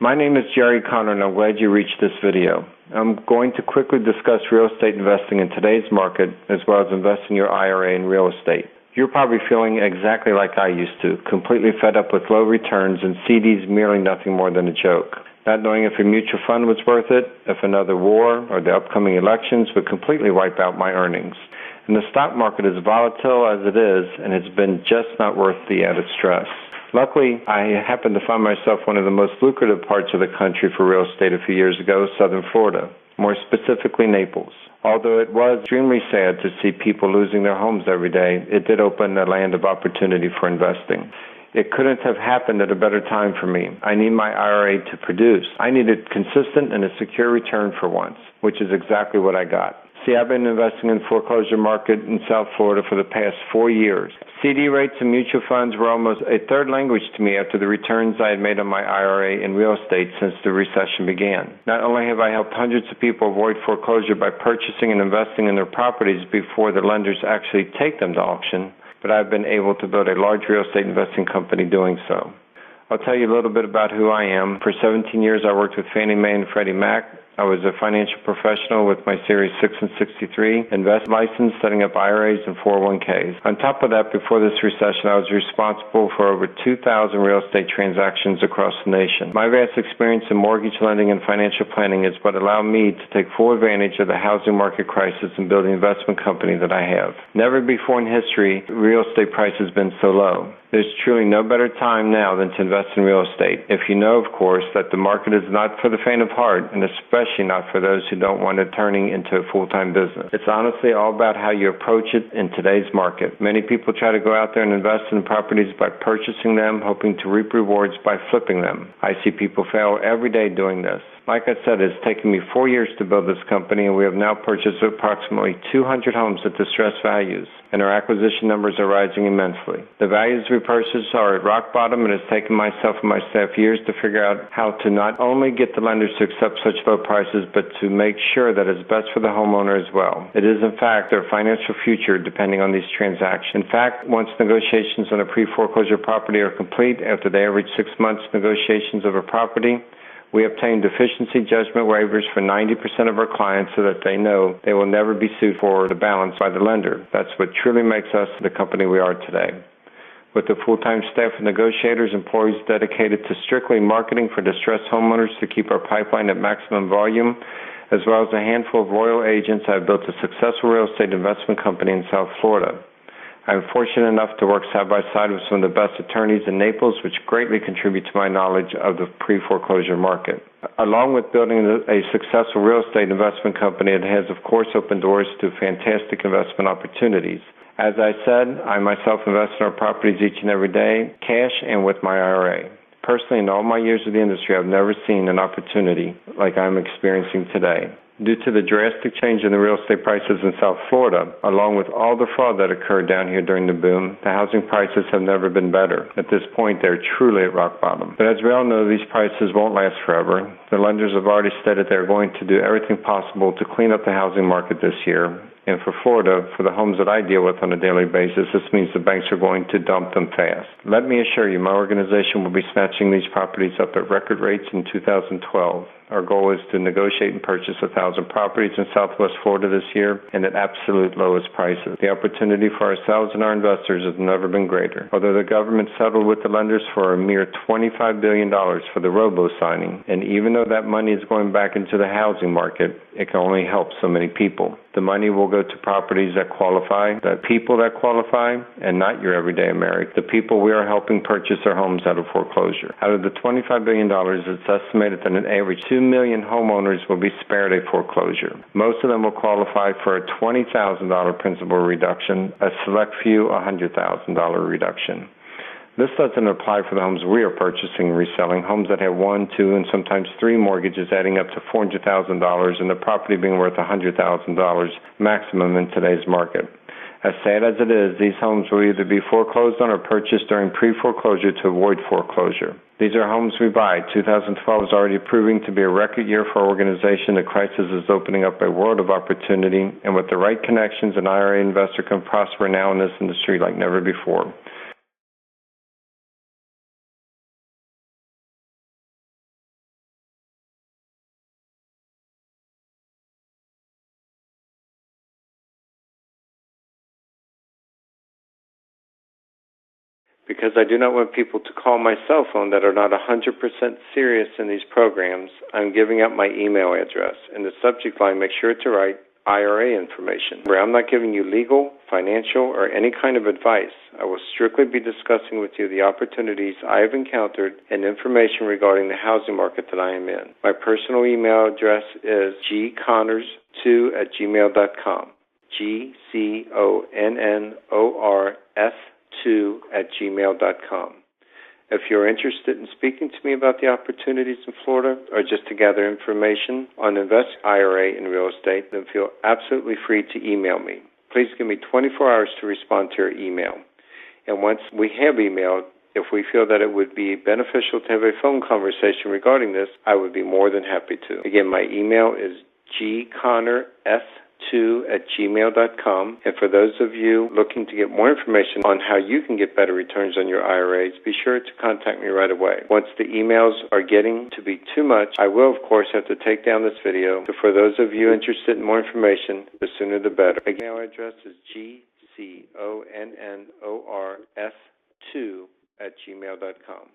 My name is Gery Connor, and I'm glad you reached this video. I'm going to quickly discuss real estate investing in today's market, as well as investing your IRA in real estate. You're probably feeling exactly like I used to, completely fed up with low returns and CDs merely nothing more than a joke. Not knowing if a mutual fund was worth it, if another war or the upcoming elections would completely wipe out my earnings. And the stock market is volatile as it is, and it's been just not worth the added stress. Luckily, I happened to find myself one of the most lucrative parts of the country for real estate a few years ago, southern Florida, more specifically Naples. Although it was extremely sad to see people losing their homes every day, it did open a land of opportunity for investing. It couldn't have happened at a better time for me. I need my IRA to produce. I needed consistent and a secure return for once, which is exactly what I got. See, I've been investing in the foreclosure market in South Florida for the past 4 years. CD rates and mutual funds were almost a third language to me after the returns I had made on my IRA in real estate since the recession began. Not only have I helped hundreds of people avoid foreclosure by purchasing and investing in their properties before the lenders actually take them to auction, but I've been able to build a large real estate investing company doing so. I'll tell you a little bit about who I am. For 17 years, I worked with Fannie Mae and Freddie Mac. I was a financial professional with my Series 6 and 63 invest license, setting up IRAs and 401ks. On top of that, before this recession, I was responsible for over 2,000 real estate transactions across the nation. My vast experience in mortgage lending and financial planning is what allowed me to take full advantage of the housing market crisis and build the investment company that I have. Never before in history, real estate price has been so low. There's truly no better time now than to invest in real estate, if you know, of course, that the market is not for the faint of heart, and especially not for those who don't want it turning into a full-time business. It's honestly all about how you approach it in today's market. Many people try to go out there and invest in properties by purchasing them, hoping to reap rewards by flipping them. I see people fail every day doing this. Like I said, it's taken me 4 years to build this company, and we have now purchased approximately 200 homes at distressed values, and our acquisition numbers are rising immensely. The values we purchase are at rock bottom, and it's taken myself and my staff years to figure out how to not only get the lenders to accept such low prices, but to make sure that it's best for the homeowner as well. It is, in fact, their financial future depending on these transactions. In fact, once negotiations on a pre-foreclosure property are complete, after the average 6 months negotiations of a property, we obtain deficiency judgment waivers for 90% of our clients so that they know they will never be sued for the balance by the lender. That's what truly makes us the company we are today. With a full-time staff of negotiators, employees dedicated to strictly marketing for distressed homeowners to keep our pipeline at maximum volume, as well as a handful of loyal agents, I have built a successful real estate investment company in South Florida. I'm fortunate enough to work side by side with some of the best attorneys in Naples, which greatly contribute to my knowledge of the pre-foreclosure market. Along with building a successful real estate investment company, it has, of course, opened doors to fantastic investment opportunities. As I said, I myself invest in our properties each and every day, cash and with my IRA. Personally, in all my years of the industry, I've never seen an opportunity like I'm experiencing today. Due to the drastic change in the real estate prices in South Florida, along with all the fraud that occurred down here during the boom, the housing prices have never been better. At this point, they're truly at rock bottom. But as we all know, these prices won't last forever. The lenders have already stated they're going to do everything possible to clean up the housing market this year. And for Florida, for the homes that I deal with on a daily basis, this means the banks are going to dump them fast. Let me assure you, my organization will be snatching these properties up at record rates in 2012. Our goal is to negotiate and purchase 1,000 properties in Southwest Florida this year and at absolute lowest prices. The opportunity for ourselves and our investors has never been greater. Although the government settled with the lenders for a mere $25 billion for the robo-signing, and even though that money is going back into the housing market, it can only help so many people. The money will go to properties that qualify, the people that qualify, and not your everyday American. The people we are helping purchase their homes out of foreclosure. Out of the $25 billion, it's estimated that an average 2 million homeowners will be spared a foreclosure. Most of them will qualify for a $20,000 principal reduction, a select few a $100,000 reduction. This doesn't apply for the homes we are purchasing and reselling, homes that have 1, 2, and sometimes 3 mortgages adding up to $400,000 and the property being worth $100,000 maximum in today's market. As sad as it is, these homes will either be foreclosed on or purchased during pre-foreclosure to avoid foreclosure. These are homes we buy. 2012 is already proving to be a record year for our organization. The crisis is opening up a world of opportunity, and with the right connections, an IRA investor can prosper now in this industry like never before. Because I do not want people to call my cell phone that are not 100% serious in these programs, I'm giving out my email address. In the subject line, make sure to write IRA information, where I'm not giving you legal, financial, or any kind of advice. I will strictly be discussing with you the opportunities I have encountered and information regarding the housing market that I am in. My personal email address is gconnors2@gmail.com. GCONNORS2@gmail.com. If you're interested in speaking to me about the opportunities in Florida or just to gather information on investing IRA in real estate, then feel absolutely free to email me. Please give me 24 hours to respond to your email. And once we have emailed, if we feel that it would be beneficial to have a phone conversation regarding this, I would be more than happy to. Again, my email is gconnors2@gmail.com. And for those of you looking to get more information on how you can get better returns on your IRAs, be sure to contact me right away. Once the emails are getting to be too much, I will, of course, have to take down this video. So for those of you interested in more information, the sooner the better. Again, my address is gconnors2@gmail.com.